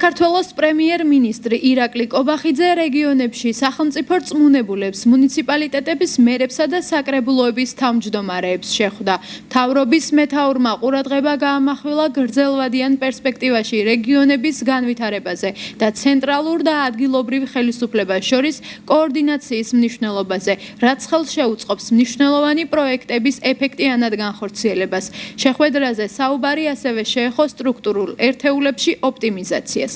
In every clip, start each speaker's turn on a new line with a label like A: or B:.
A: საქართველოს პრემიერ-მინისტრი ირაკლი კობახიძე რეგიონებში სახელმწიფო რწმუნებულებს, მუნიციპალიტეტების მერებსა და საკრებულოების თავმჯდომარეებს შეხვდა. მთავრობის მეთაურმა ყურადღება გაამახვილა გრძელვადიან პერსპექტივაში რეგიონების განვითარებაზე და ცენტრალურ და ადგილობრივ ხელისუფლებას შორის კოორდინაციის მნიშვნელობაზე, რაც ხელს შეუწყობს მნიშვნელოვანი პროექტების ეფექტიანად განხორციელებას. შეხვედრაზე საუბარი ასევე შეეხო სტრუქტურულ ერთეულებში ოპტიმიზაციას.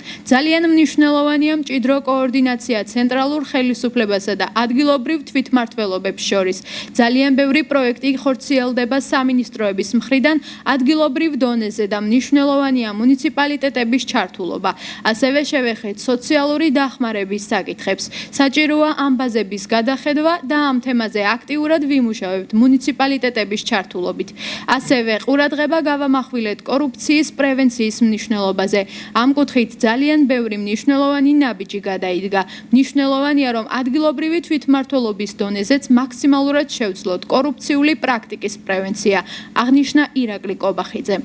A: ძალიან მნიშვნელოვანია მჭიდრო კოორდინაცია ცენტრალურ ხელისუფლებასა და ადგილობრივ თვითმმართველობებს შორის. ძალიან ბევრი პროექტი ხორციელდება სამინისტროების მხრიდან ადგილობრივ დონეზე და მნიშვნელოვანია მუნიციპალიტეტების ჩართულობა. ასევე შევეხეთ სოციალური დახმარების საკითხებს. საჭიროა ამბაზების გადახედვა და ამ თემაზე აქტიურად ვიმუშავებთ მუნიციპალიტეტების ჩართულობით. ასევე ყურადღება გავამახვილეთ კორუფციის პრევენციის მნიშვნელობაზე. ამ კუთხით ძალიან ბევრი მნიშვნელოვანი ნაბიჯი გადაიდგა. მნიშვნელოვანია, რომ ადგილობრივი თვითმმართველობის დონეზეც მაქსიმალურად შევძლოთ კორუფციული პრაქტიკის პრევენცია, აღნიშნა ირაკლი კობახიძე.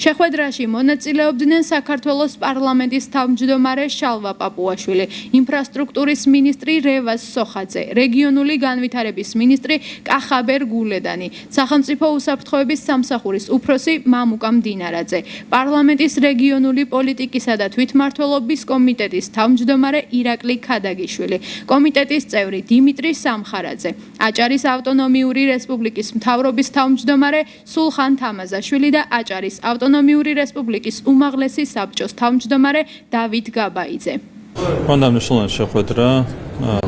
A: შეხვედრაში მონაწილეობდნენ საქართველოს პარლამენტის თავმჯდომარე შალვა პაპუაშვილი, ინფრასტრუქტურის მინისტრი რევაზ სოხაძე, რეგიონული განვითარების მინისტრი კახაბერ გულედანი, სახელმწიფო უსაფრთხოების სამსახურის უფროსი მამუკა მდინარაძე, პარლამენტის რეგიონული პოლიტიკისა და თვითმმართველობის კომიტეტის თავმჯდომარე ირაკლი ქადაგიშვილი, კომიტეტის წევრი დიმიტრი სამხარაძე, აჭარის ავტონომიური რესპუბლიკის მთავრობის თავმჯდომარე სულხან თამაზაშვილი და აჭარის ავტონომიური რესპუბლიკის უმაღლესი საბჭოს თავმჯდომარე დავით გაბაიძე.
B: Მანდა მნიშვნელოვანი შეხვედრა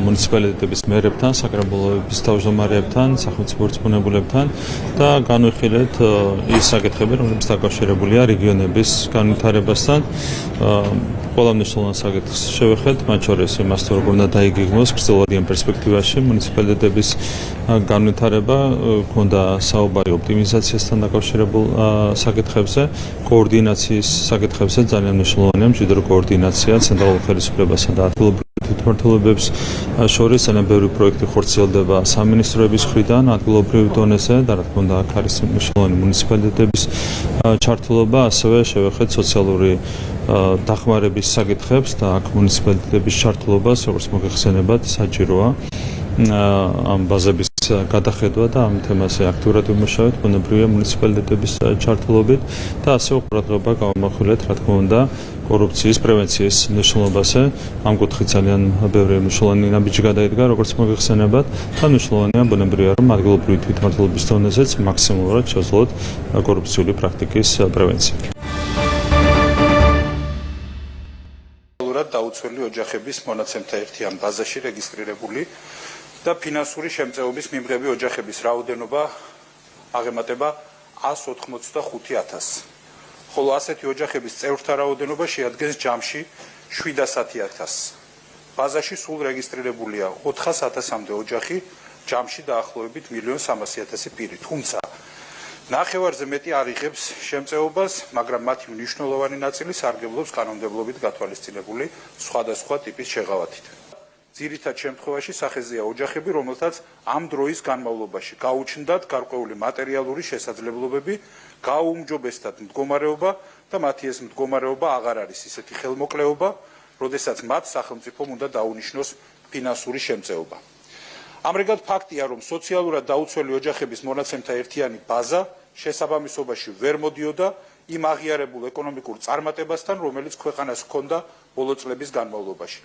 B: მუნიციპალიტეტების მერებთან, საკრებულოების თავმჯდომარეებთან, სახელმწიფო რწმუნებულებთან და განვიხილეთ ის საკითხები, რომლებიც დაკავშირებულია რეგიონების განვითარებასთან. ყველა მნიშვნელოვან საკითხს შევეხეთ, მათ შორის იმას, თუ როგორ უნდა დაიგეგმოს გრძელვადიან პერსპექტივაში მუნიციპალიტეტების განვითარება, ქონდა საუბარი ოპტიმიზაციასთან დაკავშირებულ საკითხებზე, კოორდინაციის საკითხებზე. ძალიან მნიშვნელოვანია მჭიდრო კოორდინაცია ცენტრალურ ხელისუფლებასა და ადგილობრივ თვითმმართველობებს შორის. ძალიან ბევრი პროექტი ხორციელდება სამინისტროების მხრიდან ადგილობრივ დონეზე და რა თქმა უნდა აქ არის მნიშვნელოვანი მუნიციპალიტეტების ჩართულობა. ასევე შევეხეთ სოციალური დახმარების საკითხებს და აქ მუნიციპალიტეტების ჩართულობას, როგორც მოგეხსენებათ, საჭიროა ამ ბაზების გადახედვა და ამ თემაზე აქტიურად ვიმუშავებთ ბუნებრივია მუნიციპალიტეტების ჩართულობით და ასევე ყურადღება გავამახვილეთ, რა თქმა უნდა, კორუფციის პრევენციის მნიშვნელობაზე. ამ კუთხით ძალიან ბევრი მნიშვნელოვანი ნაბიჯი გადაიდგა, როგორც მოგეხსენებათ, და მნიშვნელოვანია ბუნებრივია, რომ ადგილობრივი თვითმმართველობის დონეზეც მაქსიმალურად შევძლოთ კორუფციული პრაქტიკის პრევენცია.
C: დაუცველი ოჯახების მონაცემთა ერთიან ბაზაში რეგისტრირებული და ფინანსური შემწეობის მიმღები ოჯახების რაოდენობა აღემატება 185,000, ხოლო ასეთი ოჯახების წევრთა რაოდენობა შეადგენს ჯამში 710,000. ბაზაში სულ რეგისტრირებულია 400,000-მდე ოჯახი, ჯამში დაახლოებით 1,300,000 პირი. თუმცა ნახევარზე მეტი არ იღებს შემწეობას, მაგრამ მათი მნიშვნელოვანი ნაწილი სარგებლობს კანონმდებლობით გათვალისწინებული სხვადასხვა ტიპის შეღავათით. ძირითად შემთხვევაში სახეზეა ოჯახები, რომელთაც ამ დროის განმავლობაში გაუჩნდათ გარკვეული მატერიალური შესაძლებლობები, გააუმჯობესდათ მდგომარეობა და მათი ეს მდგომარეობა აღარ არის ისეთი ხელმოკლეობა, როდესაც მათ სახელმწიფომ უნდა დაუნიშნოს ფინანსური შემწეობა. ამრიგად ფაქტია, რომ სოციალურად დაუცველი ოჯახების მონაცემთა ერთიანი ბაზა შესაბამისობაში ვერ მოდიოდა იმ აღიარებულ ეკონომიკურ წარმატებასთან, რომელიც ქვეყანას ჰქონდა ბოლო წლების განმავლობაში.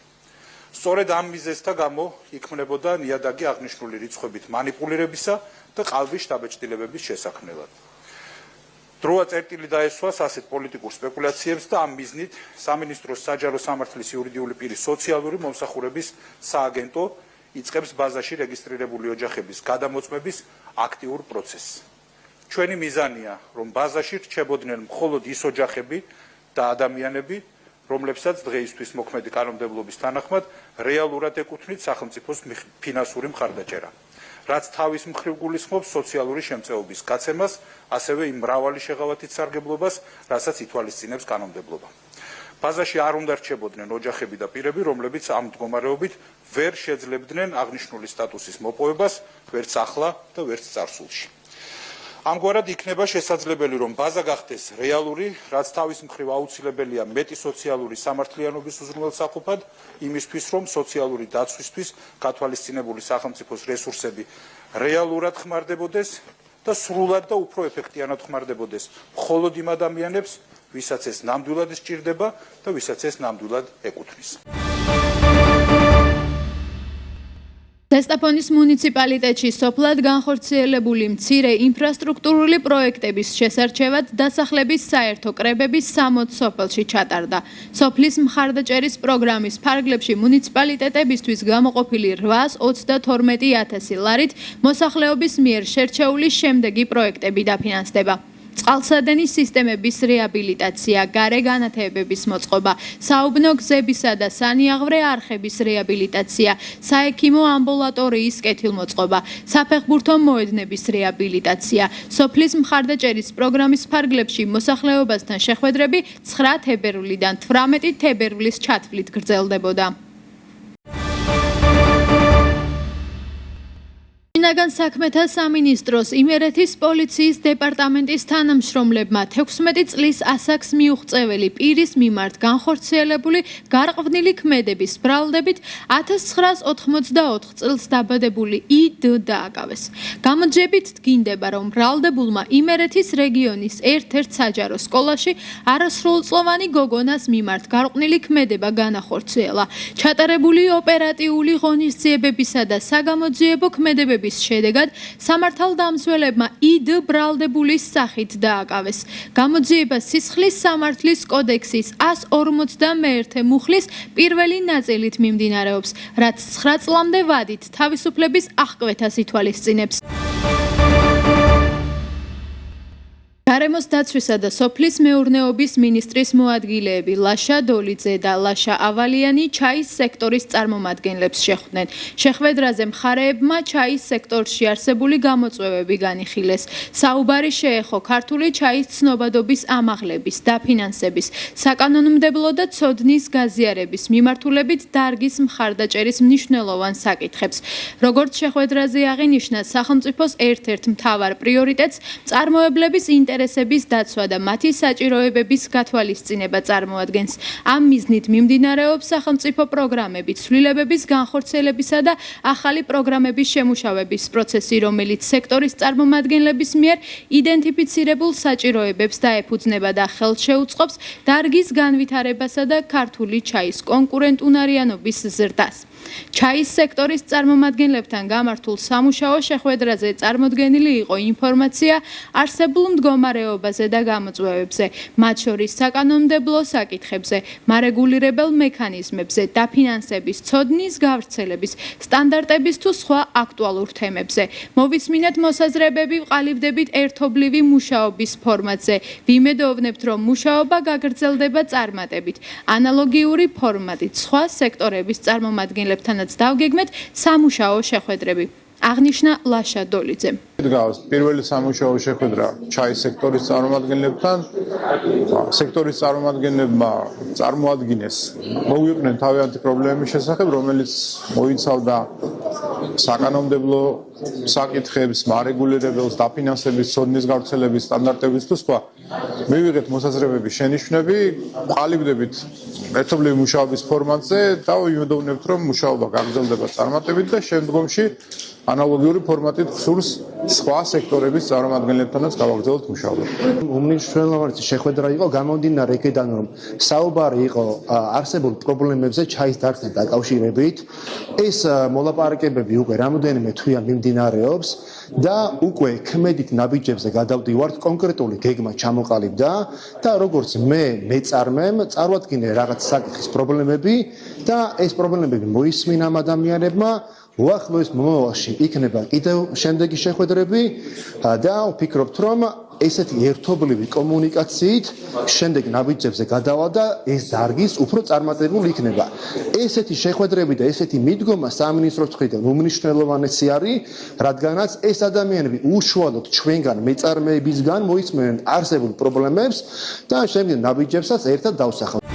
C: სწორედ ამ მიზეზთა გამო იქმნებოდა ნიადაგი აღნიშნული რიცხვებით მანიპულირებისა და ყალბის შთაბეჭდილებების შესაქმნელად. დროა წერტილი დაესვა ასეთ პოლიტიკურ სპეკულაციებს და ამ მიზნით სამინისტროს საჯარო სამართლის იურიდიული პირის სოციალური მომსახურების სააგენტო იწყებს ბაზაში რეგისტრირებული ოჯახების გადამოწმების აქტიურ პროცესს. ჩვენი მიზანია, რომ ბაზაში რჩებოდნენ მხოლოდ ის ოჯახები და ადამიანები, რომლებსაც დღეისთვის მოქმედი კანონმდებლობის თანახმად რეალურად ეკუთვნით სახელმწიფოს ფინანსური მხარდაჭერა, რაც თავის მხრივ გულისხმობს სოციალური შემწეობის გაცემას, ასევე იმ მრავალი შეღავათით სარგებლობას, რასაც ითვალისწინებს კანონმდებლობა. ბაზაში არ უნდა რჩებოდნენ ოჯახები და პირები, რომლებიც ამ მდგომარეობით ვერ შეძლებდნენ აღნიშნული სტატუსის მოპოვებას, ვერც ახლა და ვერც წარსულში. ამგვარად იქნება შესაძლებელი, რომ ბაზა გახდეს რეალური, რაც თავის მხრივ აუცილებელია მეტი სოციალური სამართლიანობის უზრუნველსაყოფად, იმისთვის, რომ სოციალური დაცვისთვის გათვალისწინებული სახელმწიფოს რესურსები რეალურად ხმარდებოდეს და სრულად და უფრო ეფექტიანად ხმარდებოდეს მხოლოდ იმ ადამიანებს, ვისაც ეს ნამდვილად სჭირდება და ვისაც ეს ნამდვილად ეკუთვნის.
A: ზესტაფონის მუნიციპალიტეტში სოფლად განხორციელებული მცირე ინფრასტრუქტურული პროექტების შესარჩევად დასახლების საერთო კრებების 60 სოფელში ჩატარდა. სოფლის მხარდაჭერის პროგრამის ფარგლებში მუნიციპალიტეტებისთვის გამოყოფილი 832,000 ლარით მოსახლეობის მიერ შერჩეული შემდეგი პროექტები დაფინანსდება. წყალსადენის სისტემების რეაბილიტაცია, გარე განათებების მოწყობა, საუბნო გზებისა და სანიაღვრე არხების რეაბილიტაცია, საექიმო ამბულატორიის კეთილმოწყობა, საფეხბურთო მოედნების რეაბილიტაცია. სოფლის მხარდაჭერის პროგრამის ფარგლებში მოსახლეობასთან შეხვედრები 9 თებერვლიდან 18 თებერვლის ჩათვლით გრძელდებოდა. შინაგან საქმეთა სამინისტროს იმერეთის პოლიციის დეპარტამენტის თანამშრომლებმა 16 წლის ასაკს მიუღწეველი პირის მიმართ განხორციელებული გარყვნილი ქმედების ბრალდებით 1984 წელს დაბადებული იდ დააკავეს. გამოძიებით დგინდება, რომ ბრალდებულმა იმერეთის რეგიონის ერთ-ერთ საჯარო სკოლაში არასრულწლოვანი გოგონას მიმართ გარყვნილი ქმედება განახორციელა. ჩატარებული ოპერატიული ღონისძიებებისა და საგამოძიებო ქმედებების შედეგად სამართალდამცველებმა იდ ბრალდებულის სახით დააკავეს. გამოძიება სისხლის სამართლის კოდექსის 151 მუხლის პირველი ნაწილით მიმდინარეობს, რაც 9 წლამდე ვადით თავისუფლების აღკვეთას ითვალისწინებს. გარემოს დაცვისა და სოფლის მეურნეობის მინისტრის მოადგილეები ლაშა დოლიძე და ლაშა ავალიანი ჩაის სექტორის წარმომადგენლებს შეხვდნენ. შეხვედრაზე მხარეებმა ჩაის სექტორში არსებული გამოწვევები განიხილეს. საუბარი შეეხო ქართული ჩაის ცნობადობის ამაღლების, დაფინანსების, საკანონმდებლო და ცოდნის გაზიარების მიმართულებით დარგის მხარდაჭერის მნიშვნელოვან საკითხებს. როგორც შეხვედრაზე აღინიშნა, სახელმწიფოს ერთ-ერთ მთავარ პრიორიტეტს წარმოებლების ინტერესების დაცვა და მათი საჭიროებების გათვალისწინება წარმოადგენს. ამ მიზნით მიმდინარეობს სახელმწიფო პროგრამები, ცვლილებების განხორციელებისა და ახალი პროგრამების შემუშავების პროცესი, რომელიც სექტორის წარმომადგენლების მიერ იდენტიფიცირებულ საჭიროებებს დაეფუძნება და ხელს შეუწყობს დარგის განვითარებასა და ქართული ჩაის კონკურენტუნარიანობის ზრდას. ჩაის სექტორის წარმომადგენლებთან გამართულ სამუშაო შეხვედრაზე წარმოდგენილი იყო ინფორმაცია არსებულ მდგომარეობაზე და გამოწვევებზე, მათ შორის საკანონმდებლო საკითხებზე, მარეგულირებელ მექანიზმებზე, დაფინანსების, ცოდნის გავრცელების, სტანდარტების თუ სხვა აქტუალურ თემებზე. მოვისმინეთ მოსაზრებები, ვყალიბდებით ერთობლივი მუშაობის ფორმატზე. ვიმედოვნებთ, რომ მუშაობა გაგრძელდება წარმატებით, ანალოგიური ფორმატით, სხვა სექტორების წარმომადგენლებთანაც დავგეგმეთ სამუშაო შეხვედრები. აღნიშნა ლაშა დოლიძემ.
D: დგას პირველი სამუშაო შეხვედრა ჩაის სექტორის წარმომადგენლებთან. სექტორის წარმომადგენლებმა წარმოადგინეს, მოვიყვნენ თავიანთი პრობლემების შესახებ, რომელიც მოიცავდა საკანონმდებლო საკითხებს, მარეგულირებელს, დაფინანსების, ცოდნის გავრცელების სტანდარტების თუ სხვა. მივიღეთ მოსაზრებების შენიშვნები, ყალიბდებით ერთობლივი მუშაობის ფორმატზე და ვიმედოვნებთ, რომ მუშაობა გაგრძელდება წარმატებით და შემდგომში ანალოგიური ფორმატით გსურს სხვა სექტორების წარმომადგენლებთანაც გავაგრძელოთ მუშაობა.
E: უმნიშვნელოვანესი შეხვედრა იყო გამომდინარე იქიდან, რომ საუბარი იყო არსებულ პრობლემებზე ჩაის დარგთან დაკავშირებით. ეს მოლაპარაკებები უკვე რამოდენიმე თვეა მიმდინარეობს და უკვე ქმედით ნაბიჯებზე გადავდივართ, კონკრეტული გეგმა ჩამოყალიბდა და როგორც მეწარმემ წარვადგინე რაღაც საკითხის პრობლემები და ეს პრობლემები მოისმინა ამ ადამიანებმა. უახლოეს მომავალში იქნება კიდევ შემდეგი შეხვედრები და ვფიქრობთ, რომ ესეთი ერთობლივი კომუნიკაციით შემდეგ ნაბიჯებზე გადავა და ეს დარგის უფრო წარმატებული იქნება. ესეთი შეხვედრები და ესეთი მიდგომა სამინისტროს მხრიდან უმნიშვნელოვანესი არის, რადგანაც ეს ადამიანები უშუალოდ ჩვენგან მეწარმეებისგან მოისმენენ არსებულ პრობლემებს და შემდეგ ნაბიჯებსაც ერთად დავსახავთ.